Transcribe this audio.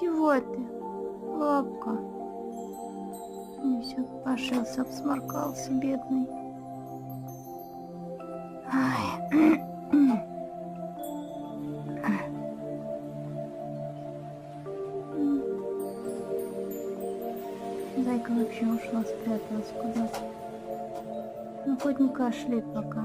Чего ты, лапка? И все, пошился, обсморкался, бедный. Ай. Зайка вообще ушла, спряталась куда-то. Ну, хоть не кашляй пока.